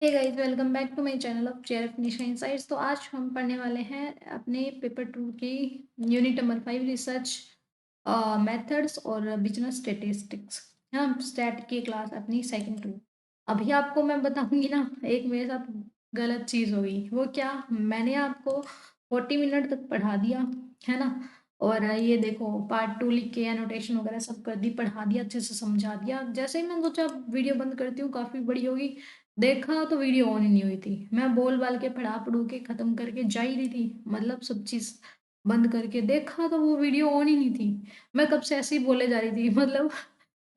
Hey guys, welcome back to my channel of share finishing insights. तो आज हम पढ़ने वाले हैं अपने पेपर 2 की यूनिट नंबर 5 रिसर्च मेथड्स और बिजनेस स्टैटिस्टिक्स। हम स्टैट की क्लास अपनी सेकंड 2। अभी आपको मैं बताऊंगी ना, एक मेरे साथ गलत चीज़ हो गई। वो क्या, मैंने आपको 40 मिनट तक पढ़ा दिया, है ना। और ये देखो, पार्ट 2 लिख के एनोटेशन वगैरह सब कर दी, पढ़ा दिया, अच्छे से समझा दिया। जैसे ही मैं सोचा वीडियो बंद करती हूँ, काफ़ी बड़ी होगी, देखा तो वीडियो ऑन ही नहीं हुई थी। मैं बोल-बाल के पढ़ा-पढ़ू के खत्म करके जा ही रही थी, मतलब सब चीज़ बंद करके देखा तो वो वीडियो ऑन ही नहीं थी। मैं कब से ऐसे ही बोले जा रही थी मतलब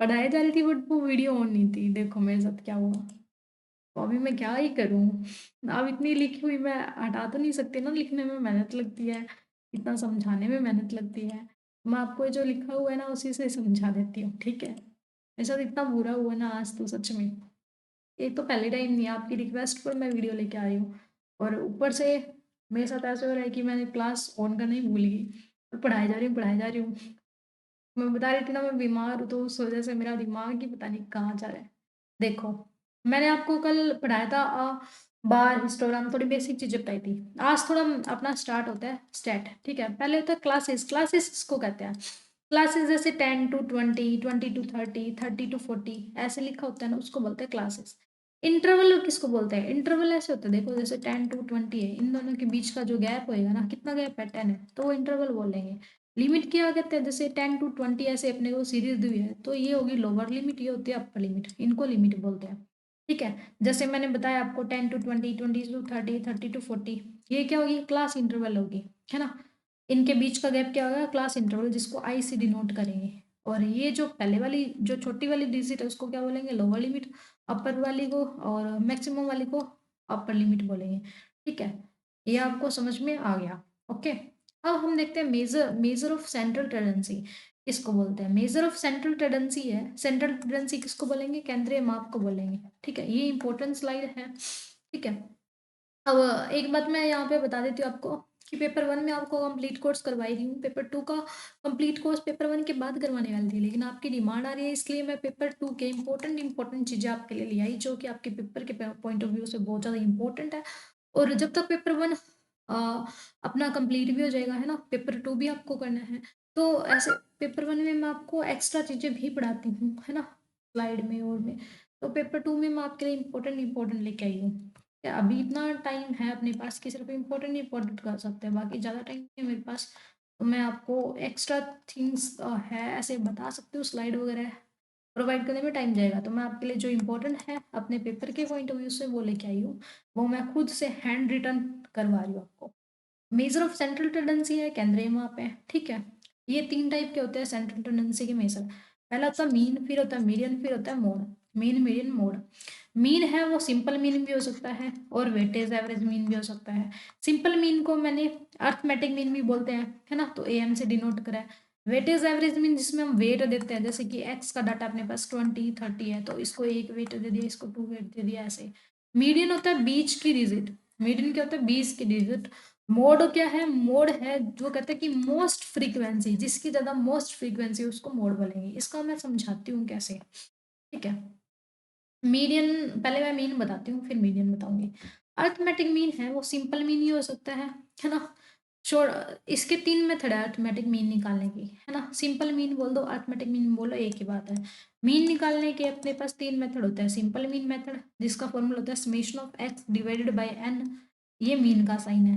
पढ़ाए जा रही थी, बट वो वीडियो ऑन नहीं थी। देखो मेरे साथ क्या हुआ। तो अभी मैं क्या ही करूँ? अब इतनी लिखी हुई मैं हटा तो नहीं सकती ना, लिखने में मेहनत लगती है, इतना समझाने में मेहनत लगती है। मैं आपको जो लिखा हुआ है ना, उसी से समझा देती हूँ, ठीक है? मेरे साथ इतना बुरा हुआ ना आज तो सच में। एक तो पहले टाइम नहीं है, आपकी रिक्वेस्ट पर मैं वीडियो लेके आई हूँ, और ऊपर से मेरे साथ ऐसा हो रहा है कि मैंने क्लास ऑन करना ही भूल गई और पढ़ाई जा रही हूँ, पढ़ाई जा रही हूँ। मैं बता रही थी ना, मैं बीमार हूँ, तो उस वजह से मेरा दिमाग ही पता नहीं कहाँ जा रहा है। देखो, मैंने आपको कल पढ़ाया था बार हिस्टोग्राम, थोड़ी बेसिक चीजें बताई थी। आज थोड़ा अपना स्टार्ट होता है स्टैट, ठीक है। पहले होता है क्लासेस। क्लासेस किसको कहते हैं? क्लासेस जैसे 10 टू 20, 20 टू 30, 30 टू 40 ऐसे लिखा होता है ना, उसको बोलते हैं क्लासेस। इंटरवल किसको बोलते हैं? इंटरवल ऐसे होता है, देखो जैसे 10 टू 20 है, इन दोनों के बीच का जो गैप होएगा ना, कितना गैप है, 10 है, तो वो इंटरवल बोलेंगे। लिमिट क्या कहते हैं? जैसे 10 टू 20 ऐसे अपने को सीरीज दी हुई है, तो ये होगी लोअर लिमिट, ये होती है अपर लिमिट, इनको लिमिट बोलते हैं, ठीक है। जैसे मैंने बताया आपको 10 टू 20, 20 टू 30, 30 टू 40, ये क्या होगी? क्लास इंटरवल होगी, है ना। इनके बीच का गैप क्या होगा? क्लास इंटरवल, जिसको आई से डिनोट करेंगे। और ये जो पहले वाली जो छोटी वाली डिजिट है, उसको क्या बोलेंगे? Lower limit. अपर वाली को और मैक्सिमम वाली को अपर लिमिट बोलेंगे, ठीक है। ये आपको समझ में आ गया? ओके। अब हम देखते हैं measure measure of central tendency किसको बोलते हैं? मेजर ऑफ सेंट्रल टेंडेंसी है, सेंट्रल टेंडेंसी किसको बोलेंगे? केंद्रीय माप को बोलेंगे, ठीक है। ये इंपॉर्टेंट स्लाइड है, ठीक है। अब एक बात मैं यहाँ पे बता देती हूँ आपको कि पेपर 1 में आपको कंप्लीट कोर्स करवाई रही हूँ, पेपर 2 का कंप्लीट कोर्स पेपर 1 के बाद करवाने वाली थी, लेकिन आपकी डिमांड आ रही है, इसलिए मैं पेपर 2 के इंपॉर्टेंट चीज़ें आपके लिए ले आई, जो कि आपके पेपर के पॉइंट ऑफ व्यू से बहुत ज़्यादा इंपॉर्टेंट है। और जब तक पेपर 1 अपना कंप्लीट भी हो जाएगा, है ना, पेपर 2 भी आपको करना है, तो ऐसे पेपर 1 में मैं आपको एक्स्ट्रा चीज़ें भी पढ़ाती हूँ, है ना, स्लाइड में और में। तो पेपर 2 में मैं आपके लिए इंपॉर्टेंट लेके आई हूँ। क्या अभी इतना टाइम है अपने पास कि सिर्फ इम्पोर्टेंट कर सकते हैं, बाकी ज़्यादा टाइम नहीं है मेरे पास। तो मैं आपको एक्स्ट्रा थिंग्स है ऐसे बता सकती हूँ, स्लाइड वगैरह प्रोवाइड करने में टाइम जाएगा। तो मैं आपके लिए जो इम्पोर्टेंट है अपने पेपर के पॉइंट ऑफ व्यू से वो लेके आई हूँ, वो मैं खुद से हैंड रिटन करवा रही हूँ आपको। मेजर ऑफ सेंट्रल टेंडेंसी है, केंद्रीय माप है, ठीक है। ये 3 टाइप के होते हैं सेंट्रल टेंडेंसी के मेजर। पहला होता है मीन, फिर होता है मीडियन, फिर होता है mode. Mean, median, mode. Mean है वो सिंपल मीन भी हो सकता है और वेटेज एवरेज मीन भी हो सकता है। सिंपल मीन को मैंने अर्थमेटिक मीन भी बोलते हैं, है ना, तो एम से डिनोट करा है। वेटेज एवरेज मीन जिसमें हम वेट देते हैं, जैसे कि एक्स का डाटा अपने पास 20 30 है, तो इसको 1 वेट दे दिया, इसको 2 वेट दे दिया, ऐसे। मीडियन होता है बीच की डिजिट। मीडियन क्या होता है? 20 की डिजिट। मोड क्या है? मोड है जो कहते हैं कि मोस्ट फ्रीक्वेंसी, जिसकी ज्यादा मोस्ट फ्रीक्वेंसी उसको मोड बोलेंगे। इसका मैं समझाती हूँ कैसे, ठीक है। मीडियन पहले मैं मीन बताती हूँ, फिर मीडियन बताऊंगी। अर्थमेटिक मीन है वो सिंपल मीन ही हो सकता है ना। श्योर, इसके 3 मेथड है अर्थमेटिक मीन निकालने की, है ना। सिंपल मीन बोल दो, अर्थमेटिक मीन बोलो, एक ही बात है। मीन निकालने के अपने पास 3 मेथड होते हैं। सिंपल मीन मेथड, जिसका फॉर्मूला होता है summation of X divided by N, ये मीन का साइन है।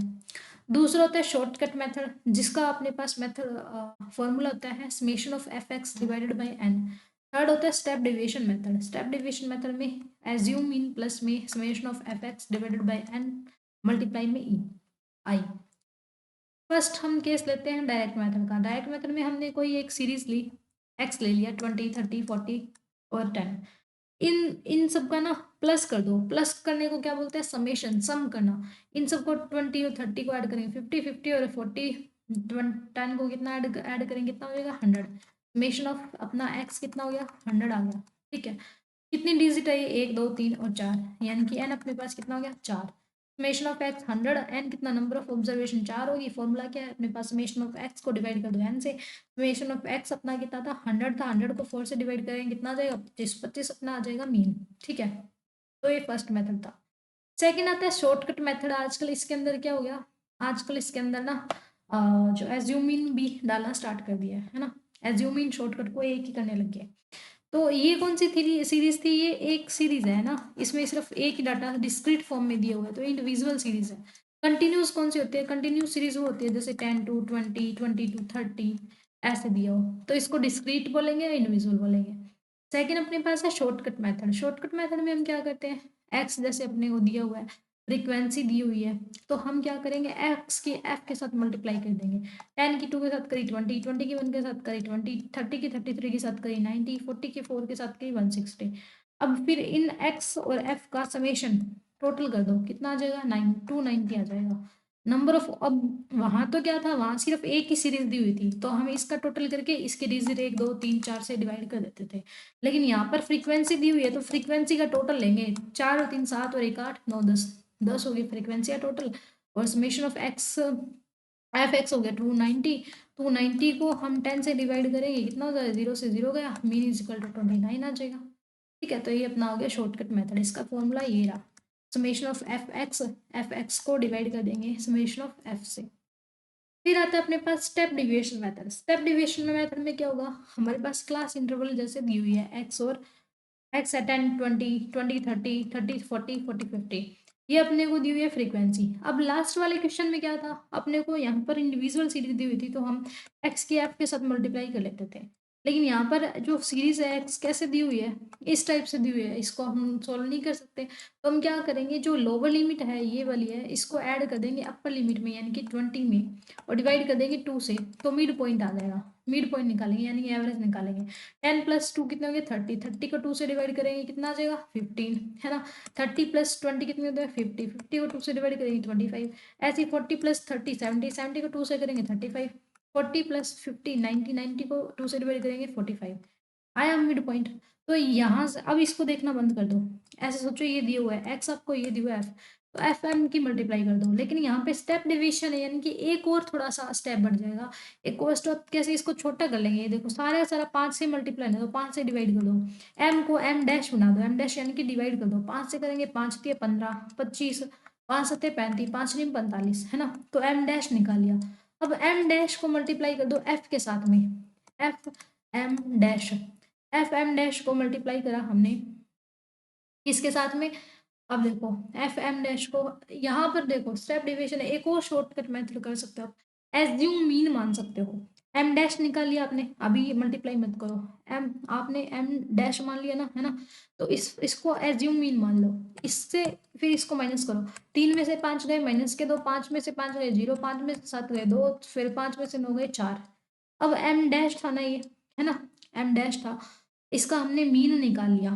दूसरा होता है शॉर्टकट मेथड, जिसका अपने पास मेथड फॉर्मूला होता है summation of F X divided by N. Third होता है step deviation method. Step deviation method में एज्यूम मीन प्लस में summation of F X divided by N multiply में ई आई। फर्स्ट हम केस लेते हैं डायरेक्ट मेथड का। Direct method में हमने कोई एक सीरीज ली, एक्स ले लिया, 20 30 40 और 10। इन इन सब का ना प्लस कर दो। प्लस करने को क्या बोलते हैं? समेशन, सम करना। इन सबको 20 और 30 को ऐड करेंगे 50 50 और 40 10 को कितना ऐड करेंगे, कितना हो जाएगा? 100। समेशन ऑफ अपना एक्स कितना हो गया? 100 आ गया, ठीक है। कितनी डिजिट है ये? 1 2 3 और 4, यानी कि एन अपने पास कितना हो गया? 4। समेशन ऑफ एक्स 100, एन कितना? नंबर ऑफ ऑब्जर्वेशन 4 होगी। फॉर्मूला क्या है अपने पास? समेशन ऑफ एक्स को डिवाइड कर दो एन से। समेशन ऑफ एक्स अपना कितना था? 100 था, 100 को 4 से डिवाइड करेंगे, कितना आ जाएगा? 25 25 अपना आ जाएगा मीन, ठीक है। तो ये फर्स्ट मेथड था। सेकंड आता है शॉर्टकट मेथड। आजकल इसके अंदर क्या हो गया, आजकल इसके अंदर ना जो एज्यूमिन भी डालना स्टार्ट कर दिया है ना। एज्यूमिन शॉर्टकट को एक ही करने लग गया। तो ये कौन सी थी सीरीज थी, ये एक सीरीज है ना, इसमें सिर्फ एक ही डाटा डिस्क्रीट फॉर्म में दिया हुआ है, तो इंडिविजुअल सीरीज है। कंटिन्यूस कौन सी होती है, कंटिन्यूस सीरीज वो होती है जैसे 10 टू 20, 20 टू 30 ऐसे दिया हो, तो इसको डिस्क्रीट बोलेंगे या इंडिविजुअल बोलेंगे। सेकंड अपने पास है शॉर्टकट मेथड। शॉर्टकट मेथड में हम क्या करते हैं, एक्स जैसे अपने को दिया हुआ है, फ्रीक्वेंसी दी हुई है, तो हम क्या करेंगे, एक्स की एफ के साथ मल्टीप्लाई कर देंगे। 10 की 2 के साथ करी 20, 20 की 1 के साथ करी 20, 30 की 33 के साथ करी 90, 40 की 4 के साथ करी 160। अब फिर इन एक्स और एफ का समेशन टोटल कर दो, कितना आ जाएगा, 290 आ जाएगा। नंबर ऑफ, अब वहां तो क्या था, वहां सिर्फ एक ही सीरीज दी हुई थी, तो हम इसका टोटल करके इसके डिजिट 1 2 3 4 से डिवाइड कर देते थे। लेकिन यहाँ पर फ्रीक्वेंसी दी हुई है, तो फ्रीक्वेंसी का टोटल लेंगे, 4 और 3 7 और 1 8 9 10, 10 होगी फ्रीक्वेंसी का टोटल। और summation of x F x हो गया 290। 290 को हम 10 से डिवाइड करेंगे, कितना हो जाएगा, 0 से 0 गया, मीन इज इक्वल टू 29 आ जाएगा। ठीक है, तो ये अपना हो गया शॉर्टकट मेथड। इसका फॉर्मूला ये रहा, समेशन ऑफ एफ एक्स को डिवाइड कर देंगे समेशन ऑफ एफ से। फिर आता है अपने पास step deviation method. Step deviation method में क्या होगा, हमारे पास क्लास इंटरवल जैसे दी हुई है, एक्स और एक्स है 10 20 20 30 30 40 40 50, ये अपने को दी हुई है फ्रीक्वेंसी। अब लास्ट वाले क्वेश्चन में क्या था, अपने को यहाँ पर इंडिविजुअल सीरीज दी हुई थी, तो हम एक्स की एफ के साथ मल्टीप्लाई कर लेते थे। लेकिन यहाँ पर जो सीरीज है एक्स कैसे दी हुई है, इस टाइप से दी हुई है, इसको हम सोल्व नहीं कर सकते। तो हम क्या करेंगे, जो लोअर लिमिट है ये वाली है, इसको ऐड कर देंगे अपर लिमिट में यानी कि 20 में, और डिवाइड कर देंगे 2 से, तो मिड पॉइंट आ जाएगा। मिड पॉइंट निकालेंगे यानी कि एवरेज निकालेंगे। 10 प्लस 2 कितने हो गए, 30, 30 को 2 से डिवाइड करेंगे कितना आ जाएगा, 15, है ना। 30 प्लस 20 कितने होते हैं, 50, 50 को 2 से डिवाइड करेंगे 25। ऐसे ही 40 प्लस 30 70, 70 को 2 से करेंगे 35। 40 प्लस 50 90, 90 को 2 से डिवाइड करेंगे 45। आया मिड पॉइंट। तो यहाँ से अब इसको देखना बंद कर दो, ऐसे सोचो ये दिया हुआ है एक्स, आपको ये दिया हुआ है एफ, तो एफ एम की मल्टीप्लाई कर दो। लेकिन यहाँ पे स्टेप डिवीजन है, यानी कि एक और थोड़ा सा स्टेप बढ़ जाएगा। एक और स्टेप कैसे, इसको छोटा कर लेंगे, ये देखो सारा सारा 5 से मल्टीप्लाई ना दो, 5 से डिवाइड कर दो। एम को एम डैश बना दो, एम डैश यानी कि डिवाइड कर दो, 5 से करेंगे, 5 दिए 15 25, 5 सत्ते 35, 5 नहीं 45, है ना। तो एम डैश निकाल लिया। अब एम डैश को मल्टीप्लाई कर दो एफ के साथ में, F M dash, F M dash को मल्टीप्लाई करा हमने किसके साथ में, अब देखो एफ एम डैश को, यहाँ पर देखो स्टेप डिविजन है, एक और शॉर्टकट मेथड कर सकते हो आप, एज्यूम मीन मान सकते हो। एम डैश निकाल लिया आपने, अभी मल्टीप्लाई मत करो, एम आपने एम डैश मान लिया ना, है ना। तो इसको एज्यूम मीन मान लो, इससे फिर इसको माइनस करो। 3 में से 5 गए माइनस के 2, 5 में से 5 गए 0, 5 में से 7 गए 2, फिर 5 में से 9 गए 4। अब एम डैश था ना ये, है ना, एम डैश था, इसका हमने मीन निकाल लिया,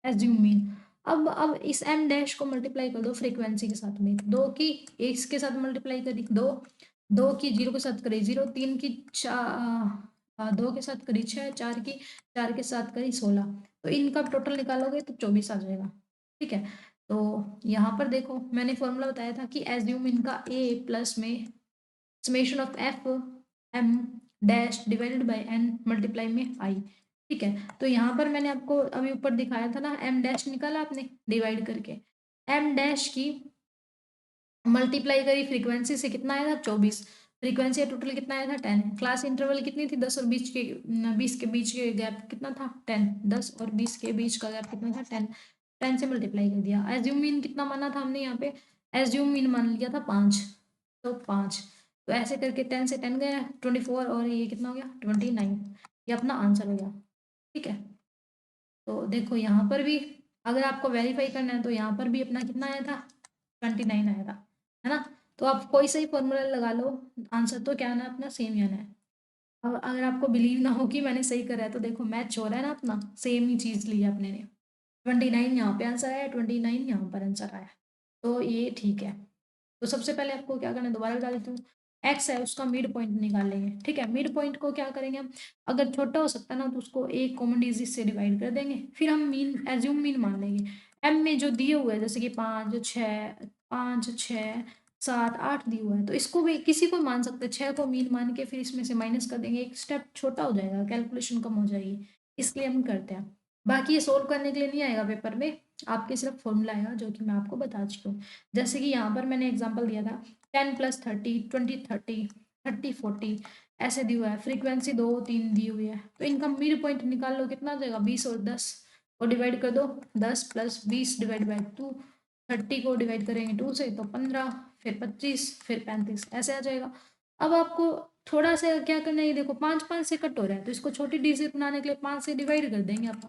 एज्यूम मीन। अब इस एम डैश को मल्टीप्लाई कर दो फ्रीक्वेंसी के साथ में, 2 की इसके साथ मल्टीप्लाई करी 2, 2 की 0 के साथ करी 0, 3 की 2 के साथ करी 6, 4 की 4 के साथ करी 16। तो इनका टोटल निकालोगे तो 24 आ जाएगा। ठीक है, तो यहाँ पर देखो मैंने फॉर्मूला बताया था कि एज्यूम इनका ए प्लस में summation of F M dash divided by N multiply में आई। ठीक है, तो यहाँ पर मैंने आपको अभी ऊपर दिखाया था ना, एम डैश निकाला आपने डिवाइड करके, एम डैश की मल्टीप्लाई करी फ्रीक्वेंसी से, कितना आया था 24। फ्रीक्वेंसी का टोटल कितना आया था 10। क्लास इंटरवल कितनी थी 10 और 20 के बीच के गैप कितना था 10, 10 और 20 के बीच का गैप कितना था 10। 10 से मल्टीप्लाई कर दिया। एज्यूम मीन कितना माना था हमने यहाँ पे, एज्यूम मीन मान लिया था 5, तो 5, तो ऐसे करके 10 से 10 गया 24, और ये कितना हो गया 29। ये अपना आंसर हो गया। ठीक है, तो देखो यहाँ पर भी अगर आपको वेरीफाई करना है, तो यहाँ पर भी अपना कितना आया था 29 आया था, है ना। तो आप कोई सही फॉर्मूला लगा लो, आंसर तो क्या आना है अपना सेम ही आना है। अब अगर आपको बिलीव ना हो कि मैंने सही करा है, तो देखो मैच हो रहा है ना, अपना सेम ही चीज़ ली है अपने ने। 29 यहाँ पे आंसर आया, 29 यहाँ पर आंसर आया, तो ये ठीक है। तो सबसे पहले आपको क्या करना है, दोबारा बता देती हूँ। एक्स है उसका मिड पॉइंट निकाल लेंगे। ठीक है, मिड पॉइंट को क्या करेंगे हम, अगर छोटा हो सकता है ना, तो उसको एक कॉमन डिजिट से डिवाइड कर देंगे, फिर हम मीन एज्यूम मीन मान लेंगे। एम में जो दिए हुए हैं जैसे कि 5 6 7 8 दिए हुए हैं, तो इसको भी किसी को मान सकते हैं, 6 को मीन मान के फिर इसमें से माइनस कर देंगे, एक स्टेप छोटा हो जाएगा, कैलकुलेशन कम हो जाएगी, इसलिए हम करते हैं। बाकी ये सोल्व करने के लिए नहीं आएगा पेपर में, आपके सिर्फ फॉर्मूला आएगा जो कि मैं आपको बता चुकी हूँ। जैसे कि यहाँ पर मैंने एग्जांपल दिया था 10 + 30 20 30 30 40 ऐसे दिया हुआ है। फ्रीक्वेंसी 2 3 दी हुई है, तो इनका मिड पॉइंट निकाल लो, कितना आ जाएगा 20 और 10 को डिवाइड कर दो। 10 + 20 डिवाइड बाई 2, 30 को डिवाइड करेंगे 2 से तो 15, फिर 25, फिर 35 ऐसे आ जाएगा। अब आपको थोड़ा सा क्या करना है, ये देखो 5 5 से कट हो रहा है, तो इसको छोटी डिजिट बनाने के लिए 5 से डिवाइड कर देंगे आप।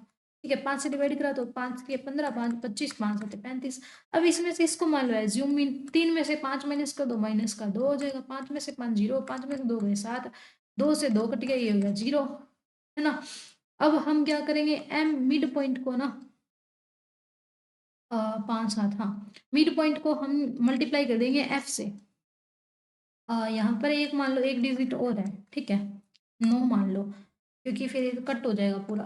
ठीक है, 5 से डिवाइड करा तो 5 के 15, 5 25, 5 7 35। अब इसमें से इसको मान लो है ज़ूम इन, 3 में से 5 माइनस कर दो, माइनस का 2 हो जाएगा। 5 में से 5 0, 5 में से 2 गए 7, 2 से 2 कट गया, ये हो गया 0, है ना। अब हम क्या करेंगे, एम मिड पॉइंट को ना 5 7, हाँ, मिड पॉइंट को हम मल्टीप्लाई कर देंगे एफ से। यहाँ पर एक मान लो एक डिजिट और है, ठीक है, 9 मान लो, क्योंकि फिर ये कट हो जाएगा पूरा।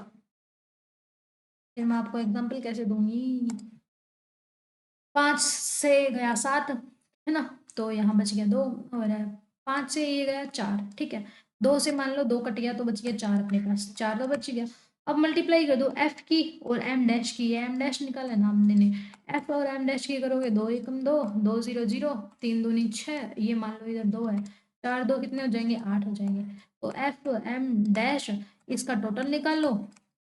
फिर मैं आपको एग्जांपल कैसे दूंगी, 5 से गया 7, है ना, तो यहाँ बच गया 2, और 5 से ये गया 4, ठीक है, 2 से मान लो 2 कट गया तो बच गया 4, अपने पास 4 तो बच गया। अब मल्टीप्लाई कर दो एफ की और एम डैश की, एम डैश निकाला ना हमने ने, एफ और एम डैश की करोगे 2 एकम 2, 2 0 0, 3 दूनी 6, ये मान लो इधर 2 है, 4 2 कितने हो जाएंगे 8 हो जाएंगे। तो एफ एम डैश इसका टोटल निकाल लो,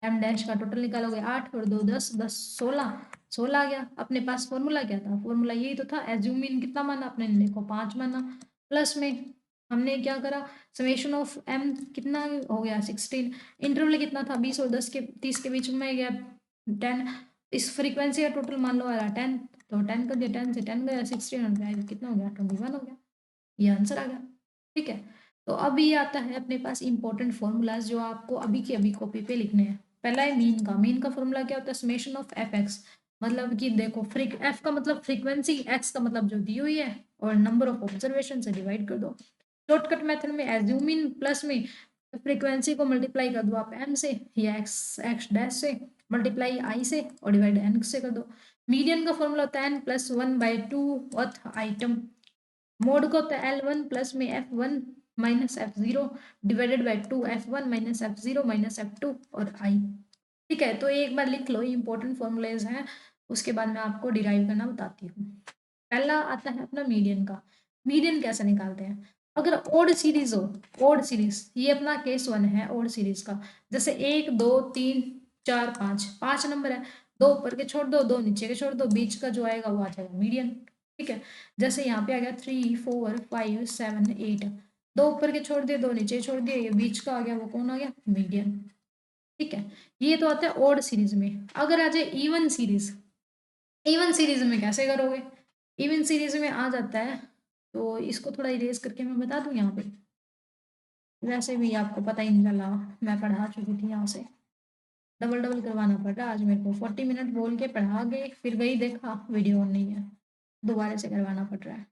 एम डैश का टोटल निकालोगे 8 और 2 10, 10 16, 16 आ गया। अपने पास फॉर्मूला क्या था, फॉर्मूला यही तो था, एज्यूम इन कितना माना आपने, देखो 5 माना, प्लस में हमने क्या करा, समेशन ऑफ एम कितना हो गया 16, इंटरवल कितना था 20 और 10 के 30 के बीच में गया 10, इस फ्रीक्वेंसी का टोटल मान लो आ रहा 10, तो 10 कर दिया, 10 से 10 गया 16 हो गया, कितना हो गया 21 हो गया, ये आंसर आ गया। ठीक है, तो अब ये आता है अपने पास इंपॉर्टेंट फॉर्मूलाज जो आपको अभी के अभी कॉपी पे लिखने हैं। पहला है मीन का फॉर्मूला क्या होता है, समेशन ऑफ एफ एक्स, मतलब कि देखो एफ का मतलब फ्रीक्वेंसी, एक्स का मतलब जो दी हुई है, और नंबर ऑफ ऑब्जर्वेशन से डिवाइड कर दो। शॉर्टकट मेथड में एज्यूम इन प्लस में फ्रीक्वेंसी को मल्टीप्लाई कर दो आप एम से, या एक्स एक्स डैश से, मल्टीप्लाई आई से, और डिवाइड एन से कर दो। मीडियन का फॉर्मूला होता है N plus 1/2 th item, mode को होता है L1 प्लस में F1 minus F0 divided by 2 F1 minus F0 minus F2 और I। ठीक है, तो एक बार लिख लो, इंपॉर्टेंट फॉर्मूलेज हैं, उसके बाद मैं आपको डिराइव करना बताती हूँ। पहला आता है अपना मीडियन का। मीडियन कैसे निकालते हैं, अगर ओड सीरीज हो, ओड सीरीज, ये अपना केस 1 है ओड सीरीज का, जैसे 1 2 3 4 5, 5 नंबर है, 2 ऊपर के छोड़ दो, 2 नीचे के छोड़ दो, बीच का जो आएगा वो आ जाएगा मीडियन। ठीक है, जैसे यहाँ पे आ गया 3 4 5 7 8, 2 ऊपर के छोड़ दिए, 2 नीचे छोड़ दिए, ये बीच का आ गया, वो कौन आ गया मीडियन। ठीक है, ये तो आता है ओड सीरीज में। अगर आ जाए इवन सीरीज, इवन सीरीज में कैसे करोगे, इवन सीरीज में आ जाता है, तो इसको थोड़ा इरेज करके मैं बता दूं यहाँ पे, वैसे भी आपको पता ही नहीं चला, मैं पढ़ा चुकी थी यहाँ से, डबल डबल करवाना पड़ रहा आज मेरे को, 40 मिनट बोल के पढ़ा गए, फिर गई देखा वीडियो ऑन नहीं है, दोबारा से करवाना पड़ रहा है।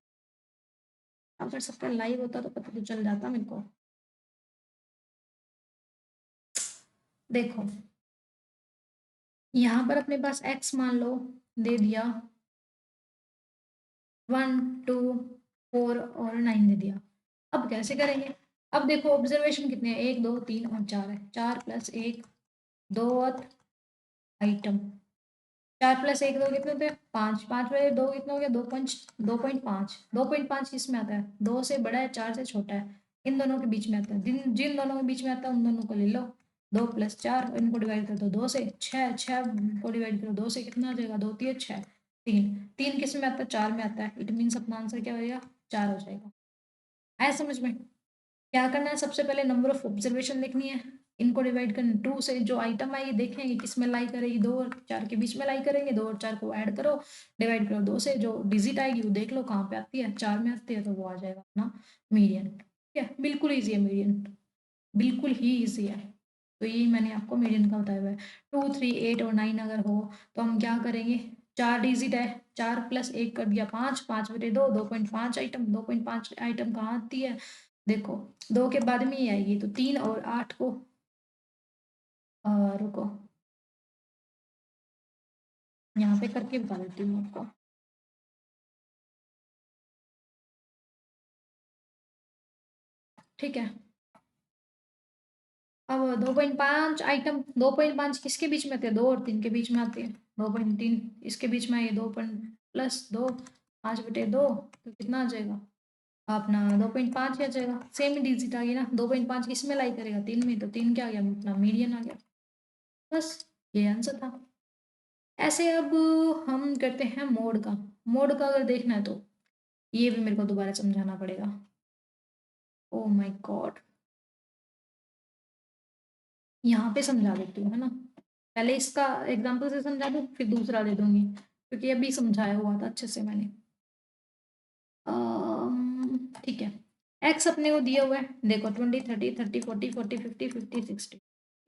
अगर सबका लाइव होता तो पता तो चल जाता मेरे को। देखो यहाँ पर अपने पास x मान लो दे दिया, 1 2 4 और 9 दे दिया। अब कैसे करेंगे, अब देखो ऑब्जर्वेशन कितने हैं, 1 2 3 और 4 है, 4 + 1 2 और आइटम, 4 + 1 2 कितने होते हैं 5, 5 में 2 कितना हो गया 2.5, 2.5 किस में आता है, 2 से बड़ा है 4 से छोटा है, इन दोनों के बीच में आता है, जिन जिन दोनों के बीच में आता है उन दोनों को ले लो, 2 + 4, इनको डिवाइड कर दो 2 से, 6 6 को डिवाइड करो 2 से, कितना आ जाएगा 2 3 6, 3 3 किस में आता है 4 में आता है, इट मीन्स अपना आंसर क्या हो जाएगा 4 हो जाएगा। आया समझ में, क्या करना है, सबसे पहले नंबर ऑफ ऑब्जर्वेशन लिखनी है, इनको डिवाइड करना 2 से, जो आइटम आएगी देखेंगे किस में लाई करेगी, 2 और 4 के बीच में लाई करेंगे, 2 और 4 को ऐड करो, डिवाइड करो 2 से, जो डिजिट आएगी वो देख लो कहाँ पे आती है, 4 में आती है तो वो आ जाएगा अपना मीडियन। ठीक है, बिल्कुल ईजी है मीडियन, बिल्कुल ही ईजी है। तो यही मैंने आपको मीडियन का बताया हुआ है। 2 3 8 और 9 अगर हो तो हम क्या करेंगे, 4 डिजिट है, 4 + 1 कर दिया 5, 5/2 2.5 आइटम, 2.5 आइटम कहाँ आती है, देखो 2 के बाद में ही आएगी, तो 3 और 8 को रुको यहाँ पे करके बता देती हूँ आपको। ठीक है, अब 2.5 आइटम, 2.5 किसके बीच में आते हैं? 2 और 3 के बीच में आते हैं। 2.3 इसके बीच में आइए, 2 प्लस 2, 5/2, तो कितना आ जाएगा अपना? 2.5 ही आ जाएगा। सेम डिजिट आ गई ना। 2.5 किस में लाई करेगा? 3 में, तो 3 क्या आ गया अपना? मीडियन आ गया। बस ये आंसर था। ऐसे अब हम करते हैं मोड का। मोड का अगर देखना है तो ये भी मेरे को दोबारा समझाना पड़ेगा। ओ माय गॉड, यहाँ पे समझा देती हूँ, है ना। पहले इसका एग्जाम्पल से समझा दूँ, फिर दूसरा दे दूंगी, क्योंकि अभी समझाया हुआ था अच्छे से मैंने। ठीक है। एक्स अपने को दिया हुआ है, देखो 20, 30, 30, 40, 40, 50, 50, 60।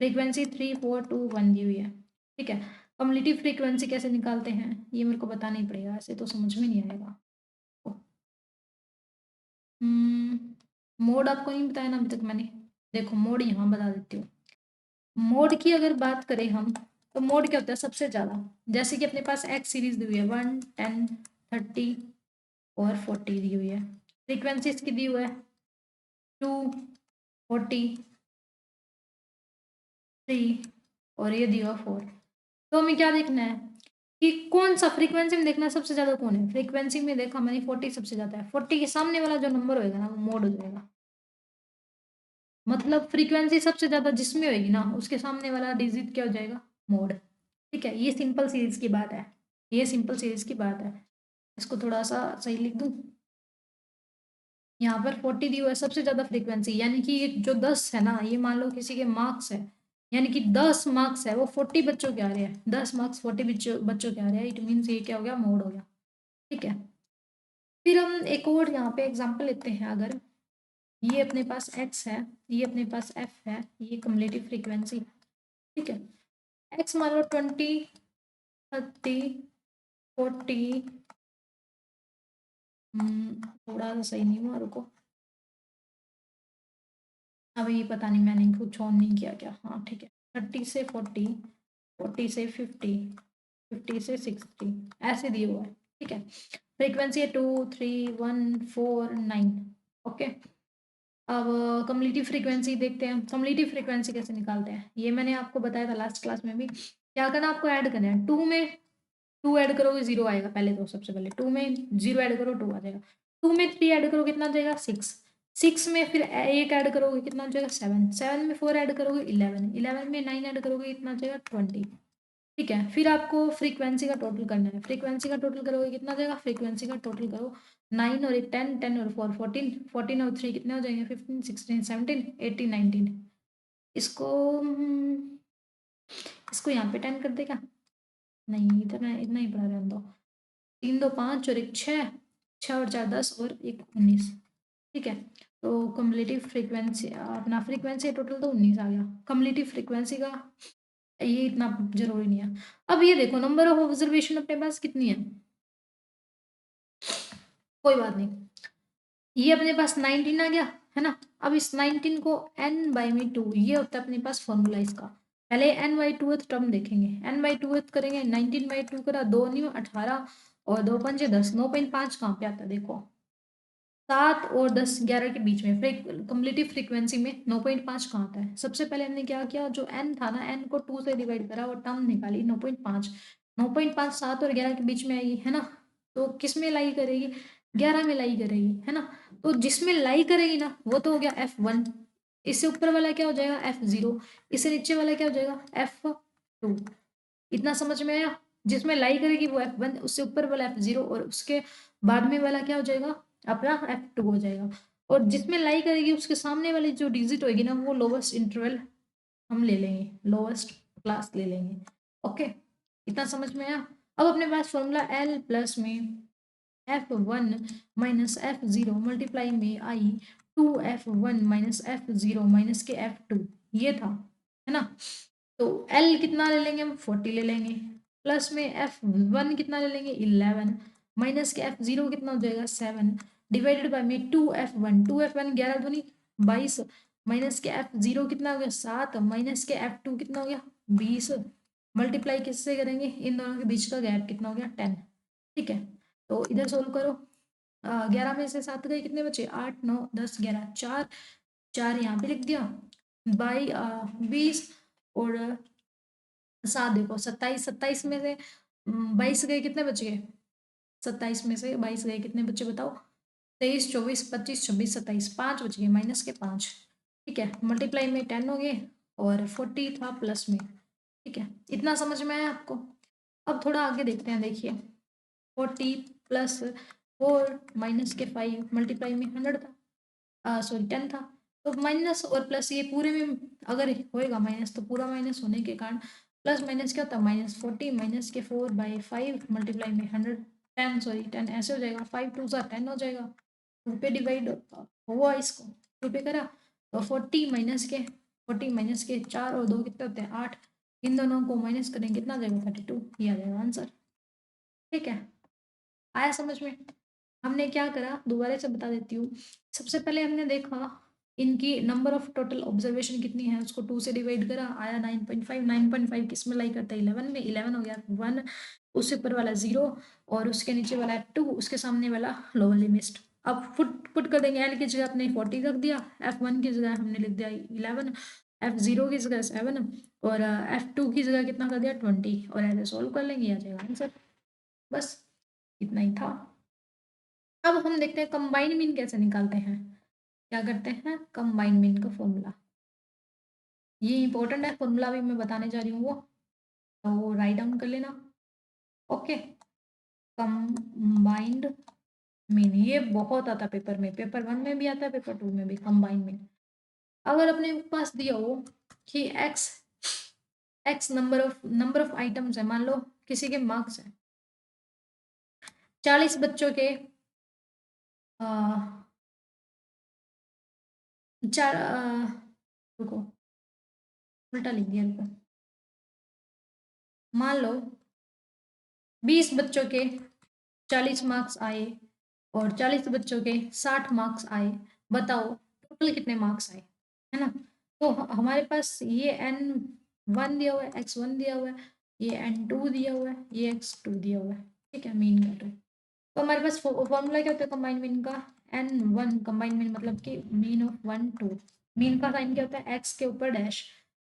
फ्रीक्वेंसी 3, 4, 2, 1 दी हुई है। ठीक है। कम्युलेटिव फ्रीक्वेंसी कैसे निकालते हैं ये मेरे को बताना ही पड़ेगा, ऐसे तो समझ में नहीं आएगा। मोड आपको नहीं बताया ना अभी तक मैंने। देखो मोड यहाँ बता देती हूँ। मोड की अगर बात करें हम, तो मोड क्या होता है? सबसे ज़्यादा, जैसे कि अपने पास एक्स सीरीज दी हुई है, 1, 10, 30 और 40 दी हुई है। फ्रीक्वेंसी इसकी दी हुई है 2, 40, 3 और ये दी हुआ 4। तो हमें क्या देखना है कि कौन सा फ्रीक्वेंसी में देखना है सबसे ज़्यादा कौन है। फ्रीक्वेंसी में देखा मैंने 40 सबसे ज़्यादा है। 40 के सामने वाला जो नंबर होएगा ना वो मोड हो जाएगा। मतलब फ्रीक्वेंसी सबसे ज़्यादा जिसमें होएगी ना उसके सामने वाला डिजिट क्या हो जाएगा? मोड। ठीक है, ये सिंपल सीरीज की बात है। ये सिंपल सीरीज की बात है। इसको थोड़ा सा सही लिख दूं। यहाँ पर 40 दी हुआ है सबसे ज़्यादा फ्रीक्वेंसी, यानी कि ये जो 10 है ना, ये मान लो किसी के मार्क्स है, यानी कि 10 मार्क्स है वो 40 बच्चों के आ रहे हैं। 10 मार्क्स 40 बच्चों के आ रहे हैं। इट मीन्स ये क्या हो गया? मोड हो गया। ठीक है। फिर हम एक और यहाँ पे एग्जाम्पल लेते हैं। अगर ये अपने पास x है, ये अपने पास f है, ये कम्युलेटिव फ्रीक्वेंसी। ठीक है। x मान लो 20, 30, 40। थोड़ा सा सही नहीं हुआ, रुको। अभी पता नहीं मैंने कुछ ऑन नहीं किया क्या। हाँ ठीक है। 30 से 40, 40 से 50, 50 से 60 ऐसे दिए हुआ है। ठीक है। फ्रीक्वेंसी है 2, 3, 1, 4, 9। ओके। अब कम्युलेटिव फ्रीक्वेंसी देखते हैं। कम्युलेटिव फ्रीक्वेंसी कैसे निकालते हैं ये मैंने आपको बताया था लास्ट क्लास में भी। क्या करना, आपको ऐड करना है। 2 में 2 ऐड करोगे 0 आएगा। पहले तो सबसे पहले 2 में 0 ऐड करो 2 आ जाएगा। 2 में 3 ऐड करो कितना आ जाएगा? 6। 6 में फिर 1 ऐड करोगे कितना आ जाएगा? 7। 7 में 4 ऐड करोगे 11। 11 में 9 ऐड करोगे कितना आ जाएगा? 20। ठीक है। फिर आपको फ्रीक्वेंसी का टोटल करना है। फ्रीक्वेंसी का टोटल करोगे कितना आ जाएगा? फ्रीक्वेंसी का टोटल करो। 9 और 1 10, 10 और 4 14, 14 और 3 कितने हो जाएंगे? 15, 16, 17, 18, 19। इसको इसको यहाँ पे 10 कर देगा? नहीं, इतना इतना ही पड़ा रहने दो। 3 2 5 और 1 6, 6 और 4 10 और 1 19। ठीक है। तो कम्युलेटिव फ्रीक्वेंसी अपना फ्रीक्वेंसी टोटल तो 19 आ गया। कम्युलेटिव फ्रीक्वेंसी का ये इतना जरूरी नहीं है। अब ये देखो नंबर ऑफ ऑब्जर्वेशन अपने पास कितनी है। कोई बात नहीं, ये अपने पास 19 आ गया, है ना। अब इस 19 को n बाई में 2, ये होता है अपने पास फॉर्मूला इसका। पहले n बाई 2 टर्म देखेंगे। n बाई 2 करेंगे। 19 बाई 2 करा, 2 नहीं 18 और 2 पंजे 10। 9.5 कहाँ पे आता है? देखो 7 और 10 11 के बीच में कम्युलेटिव फ्रीक्वेंसी में 9.5 कहाँ आता है? सबसे पहले हमने क्या किया, जो n था ना, n को 2 से डिवाइड करा और टर्म निकाली 9.5। 9.5 7 और 11 के बीच में आई, है ना। तो किस में लाई करेगी? 11 में लाई करेगी, है ना। तो जिसमें लाई करेगी ना वो तो हो गया F1। इससे ऊपर वाला क्या हो जाएगा? F0। इससे नीचे वाला क्या हो जाएगा? F2। इतना समझ में आया? जिसमें लाई करेगी वो F1, उससे ऊपर वाला F0 और उसके बाद में वाला क्या हो जाएगा? अपना F2 हो जाएगा। और जिसमें लाई करेगी उसके सामने वाली जो डिजिट होगी ना वो लोवेस्ट इंटरवल हम ले लेंगे, लोवेस्ट क्लास ले लेंगे। ओके, इतना समझ में आया? अब अपने पास फॉर्मूला L प्लस में F1 माइनस F0 मल्टीप्लाई में आई 2F1 माइनस F0 माइनस के F2, ये था, है ना। तो L कितना ले लेंगे हम? 40 ले लेंगे। प्लस में F1 कितना ले लेंगे? 11 माइनस के F0 कितना हो जाएगा? 7 डिवाइडेड बाय में 2F1। 2F1 11 दूनी 22 माइनस के F0 कितना हो गया? 7 माइनस के F2 कितना हो गया? 20। मल्टीप्लाई किससे करेंगे? इन दोनों के बीच का गैप कितना हो गया? 10। ठीक है। तो इधर सोल्व करो। 11 में से 7 गए कितने बचे? 8 9 10 11, 4 4 यहाँ पे लिख दिया। बाई 20 और 7 देखो 27, 27 में से 22 गए, कितने बच गए? 27 में से 22 गए, कितने बच्चे बताओ? 23, 24, 25, 26, 27, 5 बच गए, माइनस के 5। ठीक है, मल्टीप्लाई में 10 हो गए और 40 था प्लस में। ठीक है, इतना समझ में आया आपको? अब थोड़ा आगे देखते हैं, देखिए 40 प्लस 4 माइनस के 5, मल्टीप्लाई में 100 था, सॉरी 10 था। तो माइनस और प्लस ये पूरे में अगर होएगा माइनस, तो पूरा माइनस होने के कारण प्लस माइनस क्या होता है? -40 माइनस के 4/5 मल्टीप्लाई में 100, 10 सॉरी 10 ऐसे हो जाएगा, 5 2 सा 10 हो जाएगा। 2 पे डिवाइड हुआ, इसको 2 पे करा तो 40 माइनस के 4 और 2 कितने होते हैं? 8। इन दोनों को माइनस करेंगे, कितना आ जाएगा? 32। ये आ जाएगा आंसर। ठीक है, आया समझ में? हमने क्या करा, दोबारा से बता देती हूँ। सबसे पहले हमने देखा इनकी नंबर ऑफ टोटल ऑब्जर्वेशन कितनी है, उसको 2 से डिवाइड करा, आया 9.5। 9.5 किस में लाई करता है? 11 में। 11 हो गया 1, उससे ऊपर वाला 0 और उसके नीचे वाला 2, उसके सामने वाला लोअर लिमिट। अब पुट कर देंगे। एल की जगह अपने 40 रख दिया, F1 की जगह हमने लिख दिया 11, F0 की जगह 7 और F2 की जगह कितना कर दिया? 20 और ऐसे सॉल्व कर लेंगे, आ जाएगा आंसर। बस इतना ही था। अब हम देखते हैं कंबाइन मीन कैसे निकालते हैं। क्या करते हैं? कंबाइन मीन का फॉर्मूला, ये इंपॉर्टेंट है फॉर्मूला, भी मैं बताने जा रही हूँ वो, तो राइट डाउन कर लेना। ओके, कंबाइंड मीन ये बहुत आता है पेपर में, पेपर 1 में भी आता है, पेपर 2 में भी। कंबाइंड मीन अगर अपने पास दिया हो कि एक्स नंबर ऑफ आइटम्स है, मान लो किसी के मार्क्स है 40 बच्चों के, आ, चार रुको उल्टा लिख दिया, रुको। मान लो 20 बच्चों के 40 मार्क्स आए और 40 बच्चों के 60 मार्क्स आए, बताओ टोटल कितने मार्क्स आए, है ना? तो हमारे पास ये n1 दिया हुआ है, x1 दिया हुआ है, ये n2 दिया हुआ है, ये x2 दिया हुआ है। ठीक है, मीन का तो हमारे पास फॉर्मूला क्या होता है कंबाइन मीन का? n1 कंबाइन मीन मतलब कि मीन ऑफ 1 2, मीन का साइन क्या होता है? x के ऊपर डैश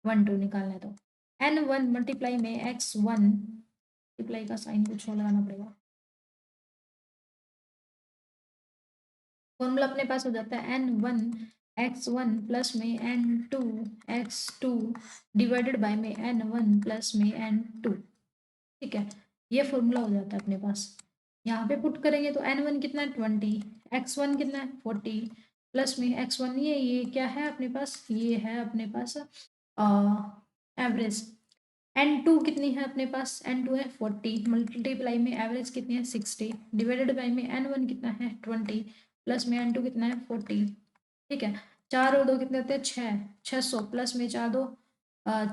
1 2 निकालना है, तो n1 मल्टीप्लाई में x1, मल्टीप्लाई का साइन कुछ और लगाना पड़ेगा। फॉर्मूला अपने पास हो जाता है n1 x1 प्लस में n2 x2 डिवाइडेड बाय में n1 प्लस में n2। ठीक है, ये फॉर्मूला हो जाता है अपने पास। यहाँ पे पुट करेंगे तो n1 कितना है? 20, x1 कितना है? 40 प्लस में x1, ये क्या है अपने पास? ये है अपने पास एवरेज। n2 कितनी है अपने पास? n2 है 40 मल्टीप्लाई में एवरेज कितनी है? 60 डिवाइडेड बाई में n1 कितना है? 20 प्लस में n2 कितना है? 40। ठीक है, 4 और 2 कितने होते हैं? 6, 600 प्लस में 4 2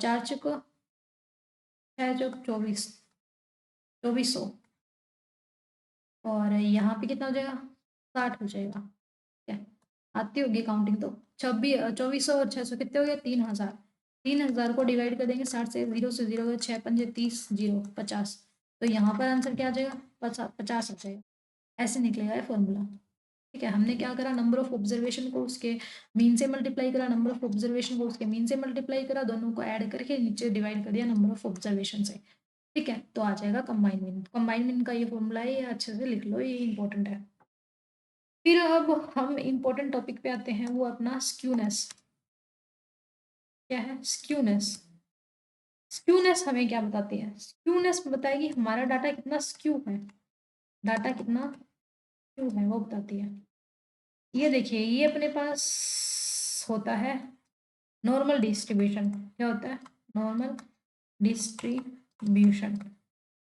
4 चुको 6 चौक 24, 2400 और यहाँ पे कितना हो जाएगा? 60 हो जाएगा। ठीक है, आती होगी काउंटिंग तो। 2400 और 600 कितने हो गए? 3000। 3000 को डिवाइड कर देंगे 60 से, 0 से 0 6 पंजे 30, 0 50। तो यहाँ पर आंसर क्या आ जाएगा? 50 आ जाएगा। ऐसे निकलेगा ये फॉर्मूला। ठीक है, हमने क्या करा? नंबर ऑफ ऑब्जर्वेशन को उसके मीन से मल्टीप्लाई करा, नंबर ऑफ ऑब्जर्वेशन को उसके मीन से मल्टीप्लाई करा, दोनों को ऐड करके नीचे डिवाइड कर दिया नंबर ऑफ ऑब्जर्वेशन से। ठीक है, तो आ जाएगा कंबाइन मीन। कंबाइन मीन का ये फॉर्मूला है, ये अच्छे से लिख लो, ये इंपॉर्टेंट है। फिर अब हम इम्पोर्टेंट टॉपिक पे आते हैं, वो अपना स्क्यूनेस। क्या है स्क्यूनेस? स्क्यूनेस हमें क्या बताती है? स्क्यूनेस बताएगी हमारा डाटा कितना स्क्यू है, डाटा कितना स्क्यू है वो बताती है। ये देखिए, ये अपने पास होता है नॉर्मल डिस्ट्रीब्यूशन। क्या होता है? Normal distribution.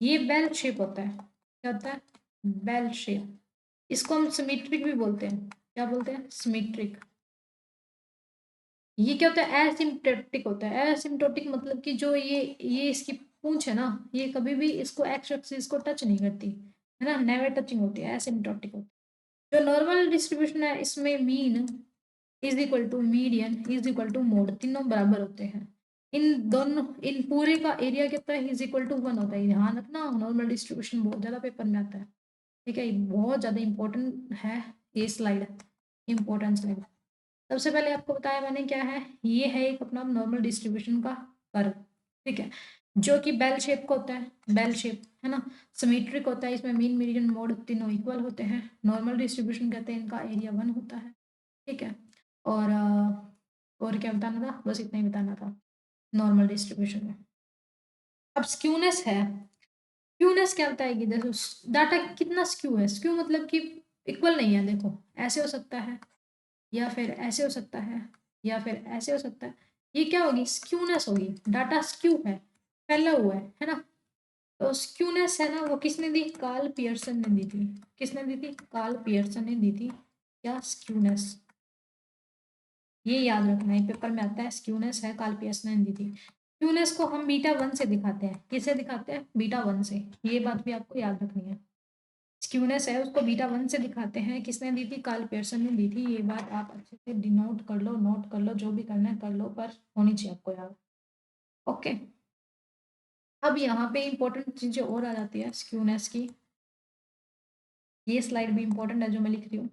ये बेल शेप होता है। क्या होता है? Bell shape. इसको हम सिमेट्रिक भी बोलते हैं। क्या बोलते हैं? सिमेट्रिक। ये क्या होता है? एसिम्प्टोटिक होता है। एसिम्प्टोटिक मतलब कि जो ये इसकी पूंछ है ना, ये कभी भी इसको एक्स एक्सिस को टच नहीं करती, है ना, नेवर टचिंग होती है, एसिम्प्टोटिक होती है। जो नॉर्मल डिस्ट्रीब्यूशन है, इसमें mean is equal to median is equal to mode, तीनों बराबर होते हैं। इन दोनों, इन पूरे का एरिया कितना है? इज इक्वल टू 1 होता है। ध्यान रखना, नॉर्मल डिस्ट्रीब्यूशन बहुत ज्यादा पेपर में आता है। ठीक है, बहुत ज्यादा इंपॉर्टेंट है ये स्लाइड, इंपॉर्टेंट स्लाइड। सबसे पहले आपको बताया मैंने क्या है, ये है एक अपना नॉर्मल डिस्ट्रीब्यूशन का कर्व, ठीक है, जो कि बेल शेप का होता है, बेल शेप है ना, सिमेट्रिक होता है, इसमें मीन मीडियन मोड तीनों इक्वल होते हैं, नॉर्मल डिस्ट्रीब्यूशन कहते हैं, इनका एरिया 1 होता है, ठीक है। और और क्या बताना था, बस इतना ही बताना था नॉर्मल डिस्ट्रीब्यूशन में। अब स्क्यूनेस है, स्क्यूनेस क्या बताएगी, देखो डाटा कितना स्क्यू है, स्क्यू मतलब कि इक्वल नहीं है, देखो ऐसे हो सकता है, या फिर ऐसे हो सकता है, या फिर ऐसे हो सकता है, ये क्या होगी, स्क्यूनेस होगी, डाटा स्क्यू है, फैला हुआ है ना। तो स्क्यूनेस है ना, वो किसने दी, कार्ल पियर्सन ने दी थी, किसने दी थी, कार्ल पियर्सन ने दी थी, क्या, स्क्यूनेस, ये याद रखना है, पेपर में आता है, स्क्यूनेस है, कार्ल पियर्सन ने दी थी। स्क्यूनेस को हम बीटा 1 से दिखाते हैं, किसे दिखाते हैं, बीटा 1 से, ये बात भी आपको याद रखनी है, स्क्यूनेस है उसको बीटा 1 से दिखाते हैं, किसने दी थी, कार्ल पियर्सन ने दी थी, ये बात आप अच्छे से डिनोट कर लो, नोट कर लो, जो भी करना है कर लो, पर होनी चाहिए आपको याद। ओके, अब यहाँ पे इंपॉर्टेंट चीजें और आ जाती है स्क्यूनेस की, ये स्लाइड भी इंपॉर्टेंट है जो मैं लिख रही हूँ।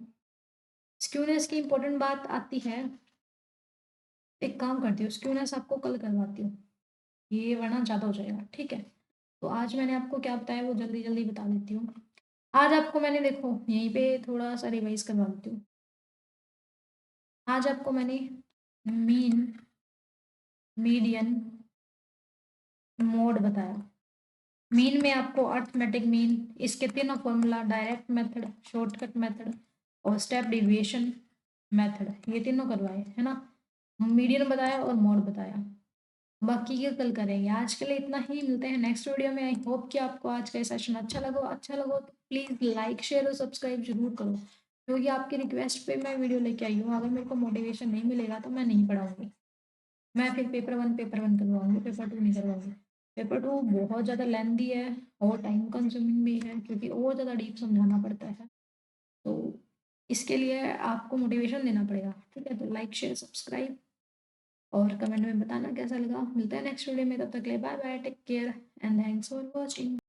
स्क्यूनेस की इंपॉर्टेंट बात आती है, एक काम करती हूँ, स्क्यूनेस आपको कल करवाती हूँ, ये वरना ज़्यादा हो जाएगा, ठीक है। तो आज मैंने आपको क्या बताया वो जल्दी जल्दी बता देती हूँ। आज आपको मैंने देखो यहीं पे थोड़ा सा रिवाइज करवा देती हूँ। आज आपको मैंने मीन, मीडियन, मोड बताया। मीन में आपको अर्थमेटिक मीन, इसके तीनों formula, direct method, shortcut method और स्टेप डेविएशन मेथड, ये तीनों करवाए है ना। मीडियन बताया और मोड बताया, बाकी के कल करेंगे। आज के लिए इतना ही, मिलते हैं नेक्स्ट वीडियो में। आई होप कि आपको आज का सेशन अच्छा लगा तो प्लीज़ लाइक शेयर और सब्सक्राइब जरूर करो, क्योंकि आपकी रिक्वेस्ट पे मैं वीडियो लेके आई हूँ। अगर मेरे को मोटिवेशन नहीं मिलेगा तो मैं नहीं पढ़ाऊंगी, मैं फिर पेपर 1 करवाऊंगी, पेपर 2 नहीं करवाऊंगी। पेपर 2 बहुत ज़्यादा लेंदी है और टाइम कंज्यूमिंग भी है, क्योंकि और ज़्यादा डीप समझाना पड़ता है, तो इसके लिए आपको मोटिवेशन देना पड़ेगा, ठीक है। तो लाइक शेयर सब्सक्राइब और कमेंट में बताना कैसा लगा। मिलता है नेक्स्ट वीडियो में, तब तक के लिए bye bye, take care and thanks for watching.